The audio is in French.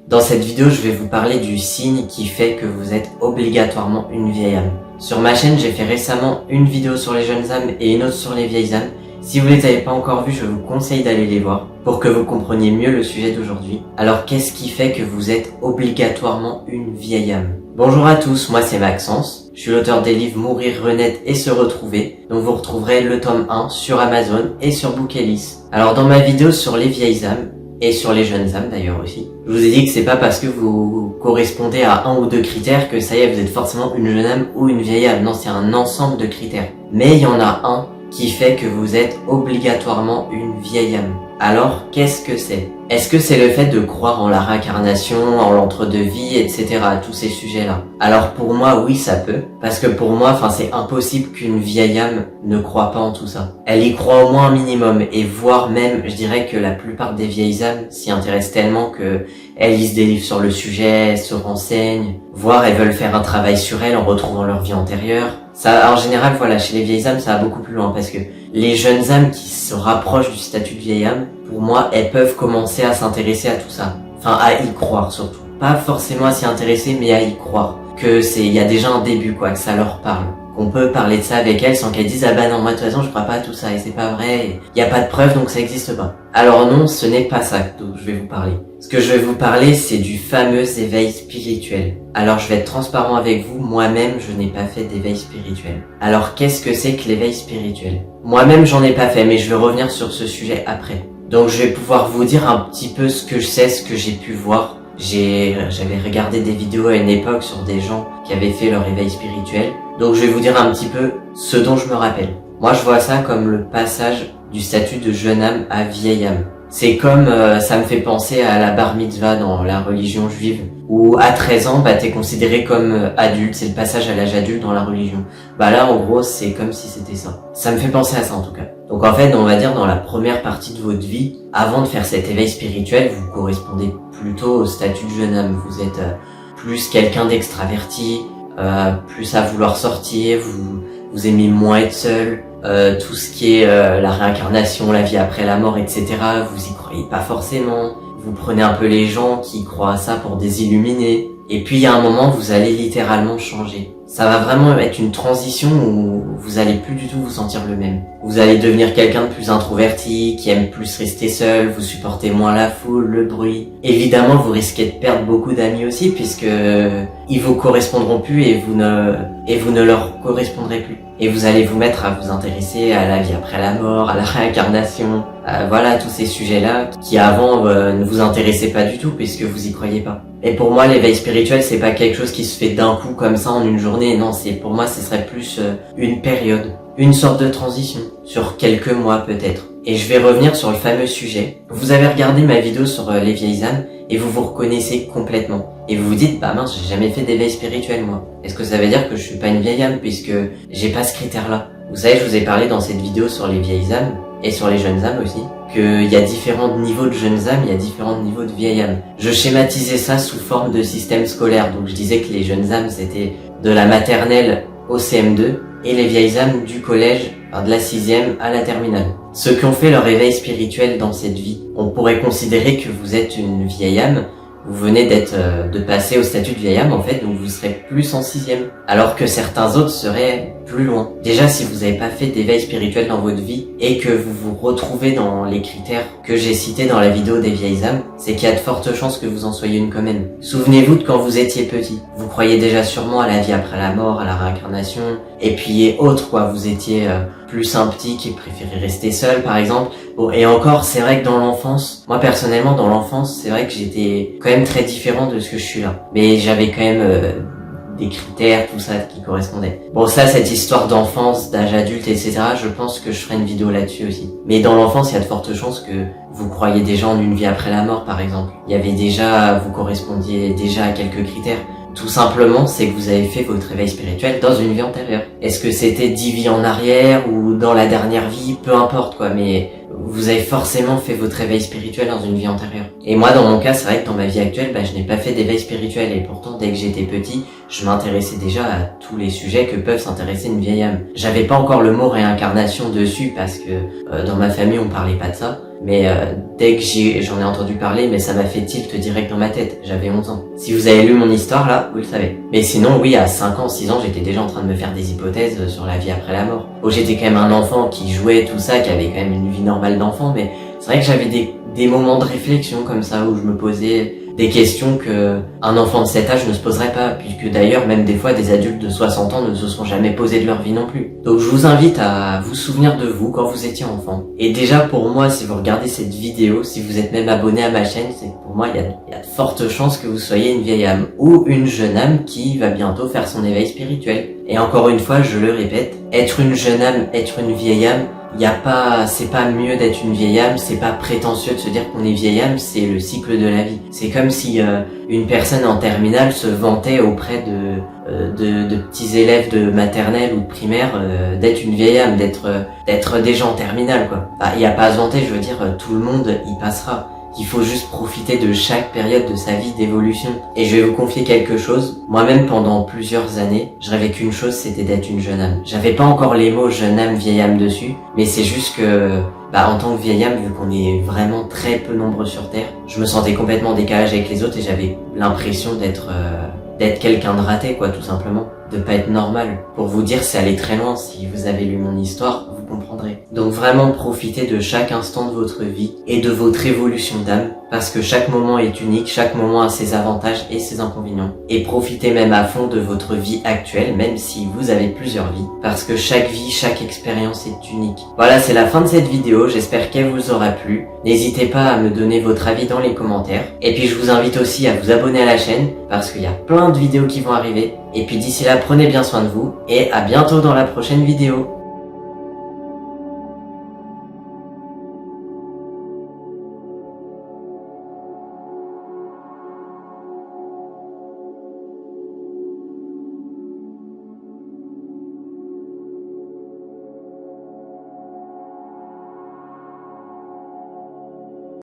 Dans cette vidéo, je vais vous parler du signe qui fait que vous êtes obligatoirement une vieille âme. Sur ma chaîne, j'ai fait récemment une vidéo sur les jeunes âmes et une autre sur les vieilles âmes. Si vous les avez pas encore vues, je vous conseille d'aller les voir pour que vous compreniez mieux le sujet d'aujourd'hui. Alors, qu'est-ce qui fait que vous êtes obligatoirement une vieille âme? Bonjour à tous, moi c'est Maxence. Je suis l'auteur des livres Mourir, Renaître et Se Retrouver. Donc vous retrouverez le tome 1 sur Amazon et sur Bookellis. Alors dans ma vidéo sur les vieilles âmes, et sur les jeunes âmes d'ailleurs aussi, je vous ai dit que c'est pas parce que vous correspondez à un ou deux critères que ça y est, vous êtes forcément une jeune âme ou une vieille âme. Non, c'est un ensemble de critères. Mais il y en a un qui fait que vous êtes obligatoirement une vieille âme. Alors, qu'est-ce que c'est? Est-ce que c'est le fait de croire en la réincarnation, en l'entre-deux-vie, etc., tous ces sujets-là? Alors pour moi, oui, ça peut. Parce que pour moi, c'est impossible qu'une vieille âme ne croit pas en tout ça. Elle y croit au moins un minimum, et voire même, je dirais que la plupart des vieilles âmes s'y intéressent tellement que elles lisent des livres sur le sujet, se renseignent, voire elles veulent faire un travail sur elles en retrouvant leur vie antérieure. Ça, en général, voilà, chez les vieilles âmes, ça va beaucoup plus loin, parce que les jeunes âmes qui se rapprochent du statut de vieille âme, pour moi, elles peuvent commencer à s'intéresser à tout ça. Enfin, à y croire surtout. Pas forcément à s'y intéresser, mais à y croire. Il y a déjà un début, quoi, que ça leur parle. Qu'on peut parler de ça avec elles sans qu'elles disent « Ah bah non, moi de toute façon, je crois pas à tout ça, et c'est pas vrai, il y a pas de preuve, donc ça existe pas. » Alors non, ce n'est pas ça dont je vais vous parler. Ce que je vais vous parler, c'est du fameux éveil spirituel. Alors je vais être transparent avec vous, moi-même, je n'ai pas fait d'éveil spirituel. Alors qu'est-ce que c'est que l'éveil spirituel? Moi-même, j'en ai pas fait, mais je vais revenir sur ce sujet après. Donc je vais pouvoir vous dire un petit peu ce que je sais, ce que j'ai pu voir. J'avais regardé des vidéos à une époque sur des gens qui avaient fait leur éveil spirituel. Donc je vais vous dire un petit peu ce dont je me rappelle. Moi je vois ça comme le passage du statut de jeune âme à vieille âme. C'est comme, ça me fait penser à la bar mitzvah dans la religion juive, où à 13 ans, t'es considéré comme adulte, c'est le passage à l'âge adulte dans la religion. Là en gros c'est comme si c'était ça. Ça me fait penser à ça en tout cas. Donc en fait, on va dire dans la première partie de votre vie, avant de faire cet éveil spirituel, vous correspondez plutôt au statut de jeune âme. Vous êtes plus quelqu'un d'extraverti, plus à vouloir sortir, vous aimez moins être seul, tout ce qui est la réincarnation, la vie après la mort, etc. Vous y croyez pas forcément. Vous prenez un peu les gens qui croient à ça pour des illuminés. Et puis il y a un moment, vous allez littéralement changer. Ça va vraiment être une transition où vous allez plus du tout vous sentir le même. Vous allez devenir quelqu'un de plus introverti, qui aime plus rester seul, vous supportez moins la foule, le bruit. Évidemment, vous risquez de perdre beaucoup d'amis aussi, puisque ils vous correspondront plus et vous ne leur correspondrez plus. Et vous allez vous mettre à vous intéresser à la vie après la mort, à la réincarnation, voilà, tous ces sujets-là qui avant ne vous intéressaient pas du tout puisque vous y croyez pas. Et pour moi, l'éveil spirituel, c'est pas quelque chose qui se fait d'un coup comme ça en une journée. Non, pour moi, ce serait plus une période, une sorte de transition sur quelques mois peut-être. Et je vais revenir sur le fameux sujet. Vous avez regardé ma vidéo sur les vieilles âmes et vous vous reconnaissez complètement. Et vous vous dites, bah mince, j'ai jamais fait d'éveil spirituel moi. Est-ce que ça veut dire que je suis pas une vieille âme puisque j'ai pas ce critère-là? Vous savez, je vous ai parlé dans cette vidéo sur les vieilles âmes et sur les jeunes âmes aussi, qu'il y a différents niveaux de jeunes âmes, il y a différents niveaux de vieilles âmes. Je schématisais ça sous forme de système scolaire, donc je disais que les jeunes âmes c'était de la maternelle au CM2 et les vieilles âmes du collège, de la 6e à la terminale. Ceux qui ont fait leur éveil spirituel dans cette vie, on pourrait considérer que vous êtes une vieille âme. Vous venez de passer au statut de vieille âme en fait, donc vous serez plus en 6e. Alors que certains autres seraient plus loin. Déjà, si vous n'avez pas fait d'éveil spirituel dans votre vie et que vous vous retrouvez dans les critères que j'ai cités dans la vidéo des vieilles âmes, c'est qu'il y a de fortes chances que vous en soyez une quand même. Souvenez-vous de quand vous étiez petit. Vous croyez déjà sûrement à la vie après la mort, à la réincarnation, et puis autres quoi. Vous étiez plus un petit qui préférait rester seul par exemple. Bon, et encore, c'est vrai que dans l'enfance, moi personnellement dans l'enfance, c'est vrai que j'étais quand même très différent de ce que je suis là. Mais j'avais quand même des critères, tout ça qui correspondaient. Bon ça, cette histoire d'enfance, d'âge adulte, etc., je pense que je ferai une vidéo là-dessus aussi. Mais dans l'enfance, il y a de fortes chances que vous croyez déjà en une vie après la mort par exemple. Vous correspondiez déjà à quelques critères. Tout simplement, c'est que vous avez fait votre réveil spirituel dans une vie antérieure. Est-ce que c'était 10 vies en arrière ou dans la dernière vie? Peu importe quoi, mais vous avez forcément fait votre éveil spirituel dans une vie antérieure. Et moi, dans mon cas, c'est vrai que dans ma vie actuelle, je n'ai pas fait d'éveil spirituel. Et pourtant, dès que j'étais petit, je m'intéressais déjà à tous les sujets que peuvent s'intéresser une vieille âme. J'avais pas encore le mot réincarnation dessus parce que dans ma famille, on parlait pas de ça. Mais dès que j'en ai entendu parler, mais ça m'a fait tilt direct dans ma tête. J'avais 11 ans. Si vous avez lu mon histoire là, vous le savez. Mais sinon, oui, à 5 ans, 6 ans, j'étais déjà en train de me faire des hypothèses sur la vie après la mort. Oh, j'étais quand même un enfant qui jouait tout ça, qui avait quand même une vie normale d'enfant, mais c'est vrai que j'avais des moments de réflexion comme ça où je me posais des questions que un enfant de cet âge ne se poserait pas, puisque d'ailleurs même des fois des adultes de 60 ans ne se sont jamais posés de leur vie non plus. Donc je vous invite à vous souvenir de vous quand vous étiez enfant. Et déjà pour moi, si vous regardez cette vidéo, si vous êtes même abonné à ma chaîne, c'est que pour moi il y a de fortes chances que vous soyez une vieille âme ou une jeune âme qui va bientôt faire son éveil spirituel. Et encore une fois, je le répète, être une jeune âme, être une vieille âme, c'est pas mieux d'être une vieille âme, c'est pas prétentieux de se dire qu'on est vieille âme, c'est le cycle de la vie. C'est comme si une personne en terminale se vantait auprès de petits élèves de maternelle ou de primaire d'être une vieille âme, d'être déjà en terminale quoi. Il y a pas à se vanter, je veux dire, tout le monde y passera. Il faut juste profiter de chaque période de sa vie d'évolution. Et je vais vous confier quelque chose. Moi-même, pendant plusieurs années, je rêvais qu'une chose, c'était d'être une jeune âme. J'avais pas encore les mots jeune âme, vieille âme dessus, mais c'est juste que, en tant que vieille âme, vu qu'on est vraiment très peu nombreux sur Terre, je me sentais complètement décalage avec les autres et j'avais l'impression d'être quelqu'un de raté, quoi, tout simplement. De pas être normal. Pour vous dire, c'est aller très loin. Si vous avez lu mon histoire, vous comprendrez. Donc vraiment, profitez de chaque instant de votre vie et de votre évolution d'âme, parce que chaque moment est unique, chaque moment a ses avantages et ses inconvénients. Et profitez même à fond de votre vie actuelle, même si vous avez plusieurs vies, parce que chaque vie, chaque expérience est unique. Voilà, c'est la fin de cette vidéo, j'espère qu'elle vous aura plu. N'hésitez pas à me donner votre avis dans les commentaires. Et puis je vous invite aussi à vous abonner à la chaîne, parce qu'il y a plein de vidéos qui vont arriver. Et puis d'ici là, prenez bien soin de vous, et à bientôt dans la prochaine vidéo.